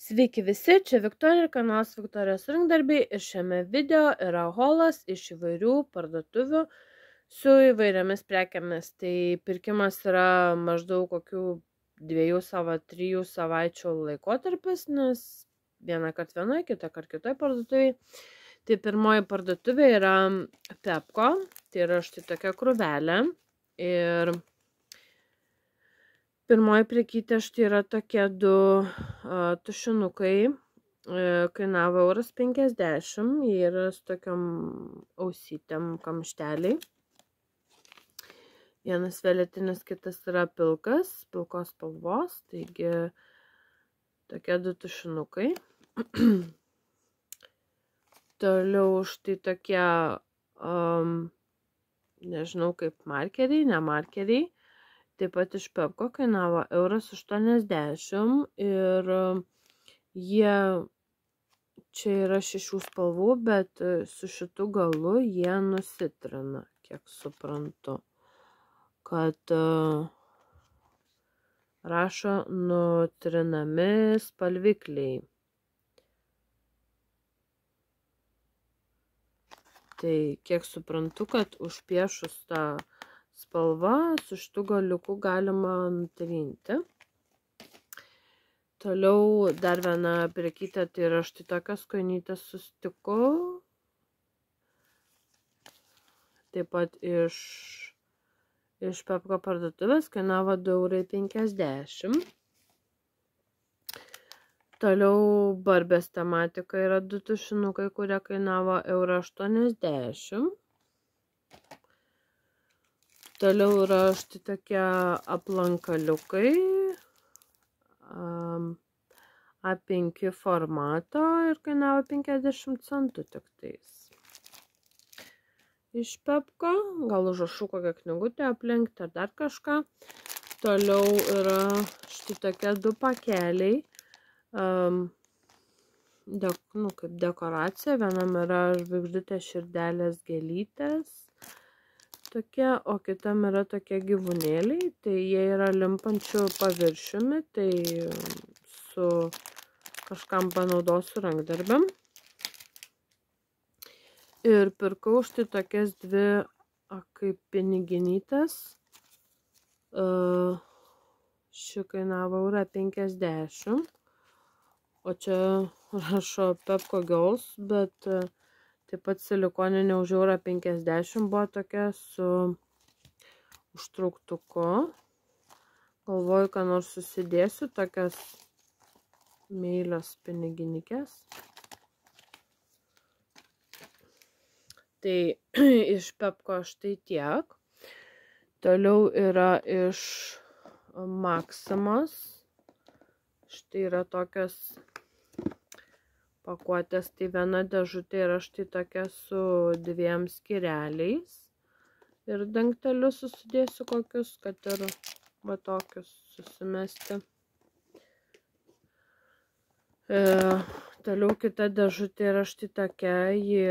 Sveiki visi, čia Viktorija ir kanalas Viktorijos rankdarbiai ir šiame video yra haulas iš įvairių parduotuvių su įvairiomis prekiamis. Tai pirkimas yra maždaug kokių 2-3 savaičių laikotarpis, nes vieną kartą vienoje, kitą kartą kitoje parduotuvėje. Tai pirmoji parduotuvė yra Pepko, tai yra štai tokia krūvelė ir pirmoji prekytė štai yra tokie du tušinukai, kainavo 1,50 €, jie yra su tokiom ausytėm kamšteliai. Vienas violetinis, kitas yra pilkos spalvos, taigi tokie du tušinukai. Toliau štai tokie, nežinau kaip markeriai, ne markeriai. Taip pat iš Pepko kainavo 1,80 € ir jie čia yra 6 spalvų, bet su šitu galu jie nusitrina, kiek suprantu, kad rašo nutrinami spalvikliai. Tai kiek suprantu, kad užpiešus tą spalva su šitu galiuku galima nutrinti. Toliau dar viena prekytė, tai yra štai tokios kojytės su stiku. Taip pat iš Pepko parduotuvės kainavo 2,50 €. Toliau Barbės tematika yra du tušinukai, kurie kainavo 1,80 €. Toliau yra štai tokie aplankaliukai A5 formato ir kainavo 50 centų tik tais. Iš Pepko, gal užrašau kokią knygutę aplenkti ar dar kažką. Toliau yra štai tokie du pakeliai, kaip dekoracija. Vienam yra žvaigždutės, širdelės, gėlytės. Tokie, o kitam yra tokie gyvūnėliai, tai jie yra limpančių paviršiumi, tai su kažkam panaudosiu rankdarbiam. Ir pirkau štai tokias dvi kaip piniginytės. Ši kainavo 1,50 €, o čia rašo Pepko Girls, bet taip pat silikoninė už 1,50 € buvo tokia su užtrauktuku. Galvoju, ką nors susidėsiu, tokias meilios piniginikės. Tai iš Pepko štai tiek. Toliau yra iš Maximos. Štai yra tokias pakuotės, tai viena dėžutė yra štai tokia su 2 skyreliais. Ir dangteliu susidėsiu kokius, kad ir va tokius susimesti. Toliau kita dėžutė yra štai tokia, ji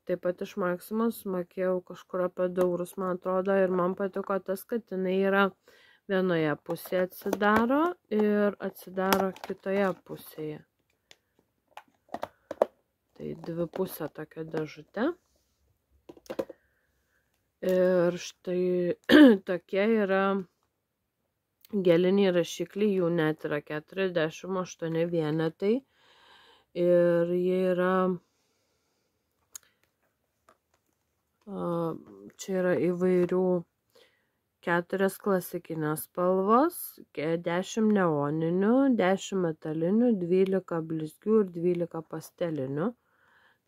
taip pat iš Maximos, mokėjau kažkur apie 2 €, man atrodo, ir man patiko tas, kad jinai yra vienoje pusėje atsidaro ir atsidaro kitoje pusėje. Tai dvipusė tokia dėžutė. Ir štai tokie yra geliniai rašikliai, jų net yra 48 vienetai. Ir jie yra, čia yra įvairių 4 klasikinės spalvos, 10 neoninių, 10 metalinių, 12 blizgių ir 12 pastelinių.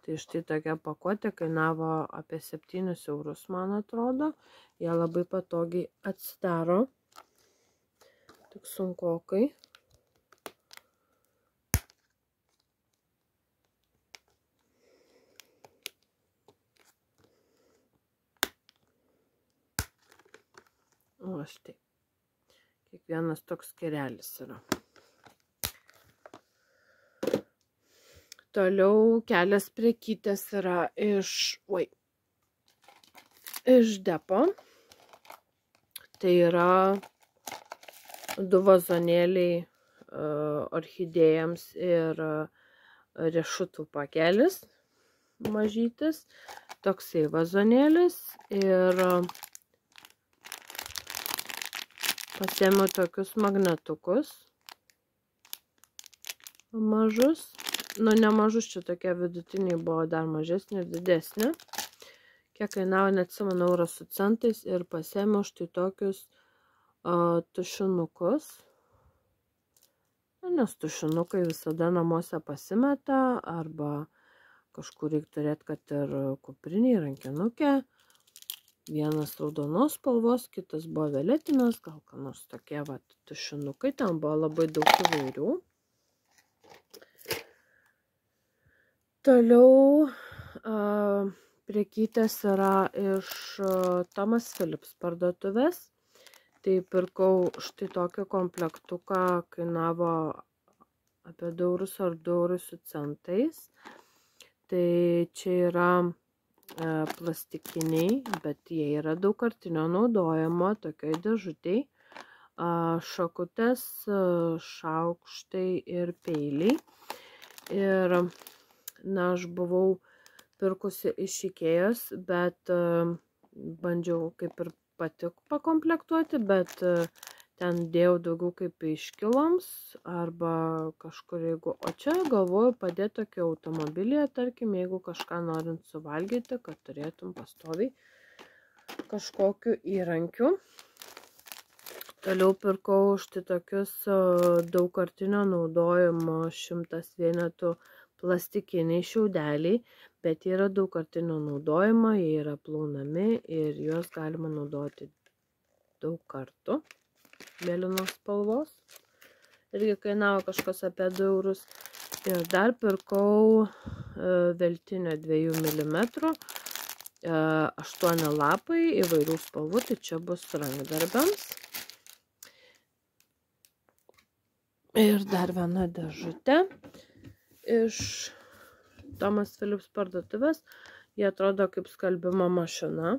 Tai štai tokia pakuotė kainavo apie 7 €, man atrodo. Jie labai patogiai atsidaro. Tik sunkokai. O štai. Kiekvienas toks skyrelis yra. Toliau kelias prekytės yra iš Depo. Tai yra 2 vazonėliai orchidėjams ir riešutų pakelis mažytis, toksai vazonėlis ir pasiėmiau tokius magnetukus mažus, nu ne mažus, čia tokie vidutiniai buvo, dar mažesni ir didesni, kiek kainavo, neatsimenu, euras su centais, ir pasiėmiau štai tokius tušinukus, nes tušinukai visada namuose pasimeta, arba kažkur reikia turėti, kad ir kupriniai, rankinukė. Vienas raudonos spalvos, kitas buvo violetinas, gal ką nors tokie tušinukai, ten buvo labai daug įvairių. Toliau prekytės yra iš Thomas Phillips parduotuvės. Tai pirkau štai tokį komplektuką, kainavo apie 2 eurus ar 2 eurus su centais. Tai čia yra plastikiniai, bet jie yra daugkartinio naudojimo, tokioj dėžutėj. Šakutės, šaukštai ir peiliai. Ir, na, aš buvau pirkusi iš Ikėjos, bet bandžiau kaip ir pati pakomplektuoti, bet ten dėjau daugiau kaip iškiloms arba kažkur, jeigu, o čia galvoju padėti tokį automobilyje, tarkim, jeigu kažką norint suvalgyti, kad turėtum pastoviai kažkokiu įrankiu. Toliau pirkau štai tokius daugkartinio naudojimo 100 vienetų plastikiniai šiaudeliai, bet jie yra daugkartinio naudojimo, jie yra plaunami ir juos galima naudoti daug kartų. Mėlynos spalvos. Irgi kainavo kažkas apie 2 eurus. Ir dar pirkau veltinę 2 mm, 8 lapai įvairių spalvų, tai čia bus rankdarbiams. Ir dar viena dėžutė iš Thomas Phillips parduotuvės. Jie atrodo kaip skalbimo mašina.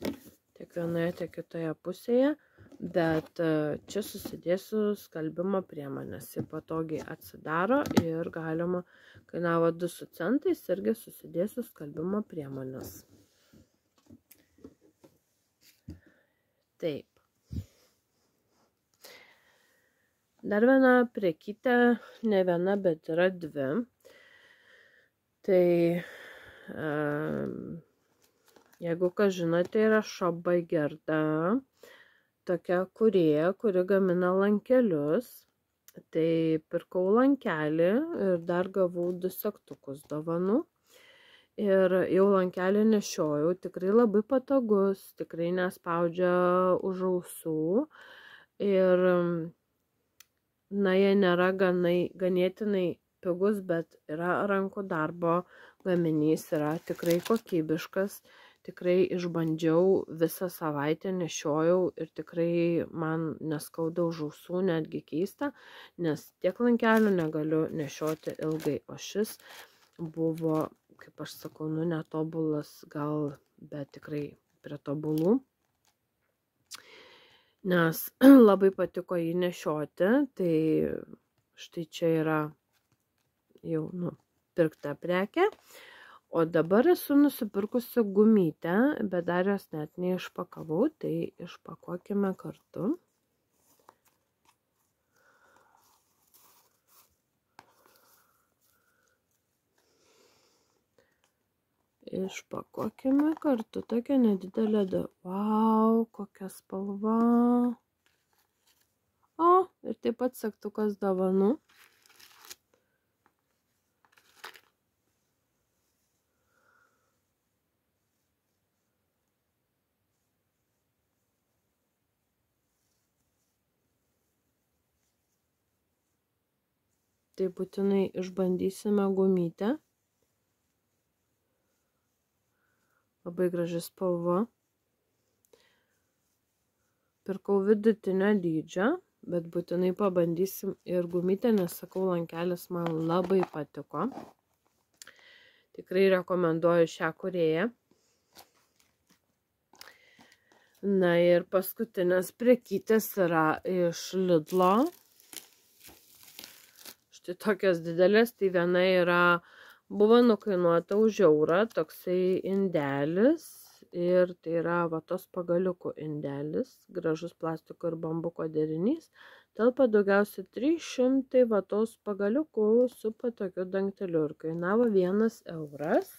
Tiek vienoje, tiek kitoje pusėje. Bet čia susidėsiu skalbimo priemonės. Jie patogiai atsidaro ir galima, kainavo 2 su centais, irgi susidėsiu skalbimo priemonės. Taip. Dar viena prekytė, ne viena, bet yra 2. Tai jeigu ką žinote, yra Shop by Gerda, tokia kūrėja, kuri gamina lankelius. Tai pirkau lankelį ir dar gavau 2 segtukus dovanų. Ir jau lankelį nešiojau, tikrai labai patogus, tikrai nespaudžia už ausų. Ir, na, jie nėra ganėtinai pigus, bet yra rankų darbo gaminys, yra tikrai kokybiškas. Tikrai išbandžiau visą savaitę, nešiojau ir tikrai man neskauda už ausų, netgi keista, nes tiek lankelių negaliu nešioti ilgai. O šis buvo, kaip aš sakau, nu netobulas, gal, bet tikrai prie tobulų. Nes labai patiko jį nešioti, tai štai čia yra jau pirkta prekė. O dabar esu nusipirkusi gumytę, bet dar jos net neišpakavau, tai išpakuokime kartu. Išpakuokime kartu, tokia nedidelė. Vau, kokia spalva. O, ir taip pat segtukas dovanų. Tai būtinai išbandysime gumytę. Labai graži spalva. Pirkau vidutinio dydžio, bet būtinai pabandysim ir gumytę, nes sakau, lankelis man labai patiko. Tikrai rekomenduoju šią kūrėją. Na ir paskutinės prekytės yra iš Lidlo. štai tokios didelės, tai viena buvo nukainuota už eurą, toksai indelis. Ir tai yra vatos pagaliukų indelis, gražus plastiko ir bambuko derinys. Telpa daugiausiai 300 vatos pagaliukų su patokiu dangteliu ir kainavo 1 euras.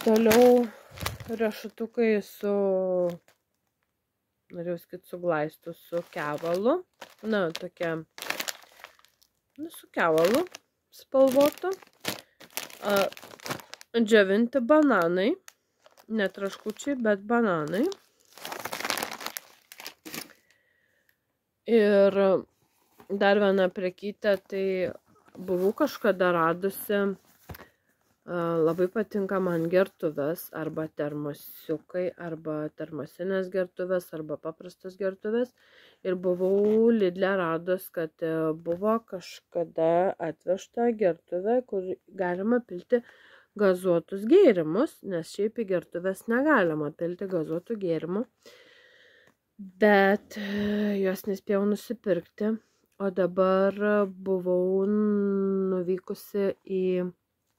Toliau riešutukai su, norėjau sakyti, su glaistu, su kevalu. Na, tokia, su kevalu spalvotu. Džiovinti bananai, ne traškučiai, bet bananai. Ir dar viena prekytė, tai buvau kažkada radusi, labai patinka man gertuvės, arba termosiukai, arba termosinės gertuvės, arba paprastos gertuvės. Ir buvau Lidle radus, kad buvo kažkada atvežta gertuvė, kur galima pilti gazuotus gėrimus, nes šiaip į gertuvės negalima pilti gazuotų gėrimų, bet jos nespėjau nusipirkti, o dabar buvau nuvykusi į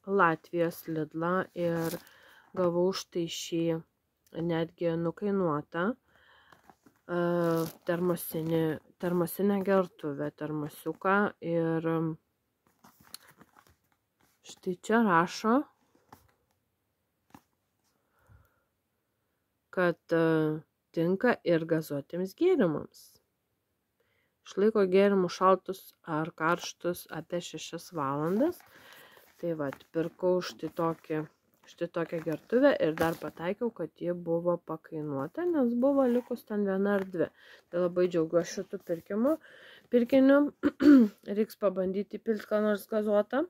Latvijos Lidlą ir gavau štai šį netgi nukainuotą termosinę gertuvę, termosiuką, ir štai čia rašo, kad tinka ir gazuotiems gėrimams. Išlaiko gėrimus šaltus ar karštus apie 6 valandas. Tai vat, pirkau štai tokią gertuvę ir dar pataikiau, kad ji buvo pakainuota, nes buvo likus ten 1 ar 2. Tai labai džiaugiuosi šitų pirkinių. Reiks pabandyti pilti ką nors gazuotą.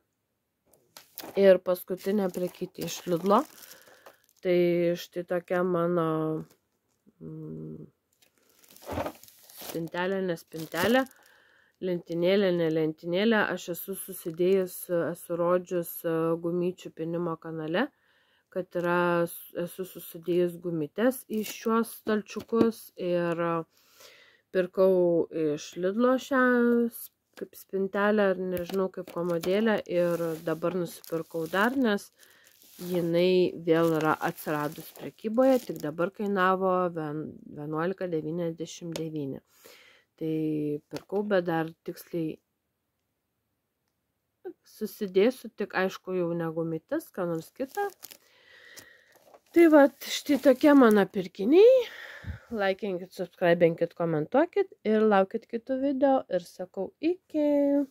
Ir paskutinė prekytė iš Lidlo. Tai štai tokia mano spintelė, ne spintelė, lentynėlė, ne lentynėlė. Aš esu susidėjus, esu rodžius gumyčių pinimo kanale, kad esu susidėjus gumytes į šiuos stalčiukus ir pirkau iš Lidlo šią kaip spintelę, ar nežinau, kaip komodėlę, ir dabar nusipirkau dar, nes jinai vėl yra atsiradus prekyboje, tik dabar kainavo 11,99. Tai pirkau, bet dar tiksliai susidėsiu, tik aišku jau ne gumytes, ką nors kitą. Tai va, štai tokie mano pirkiniai. Laikinkit, subscribinkit, komentuokit ir laukit kitų video ir sakau iki.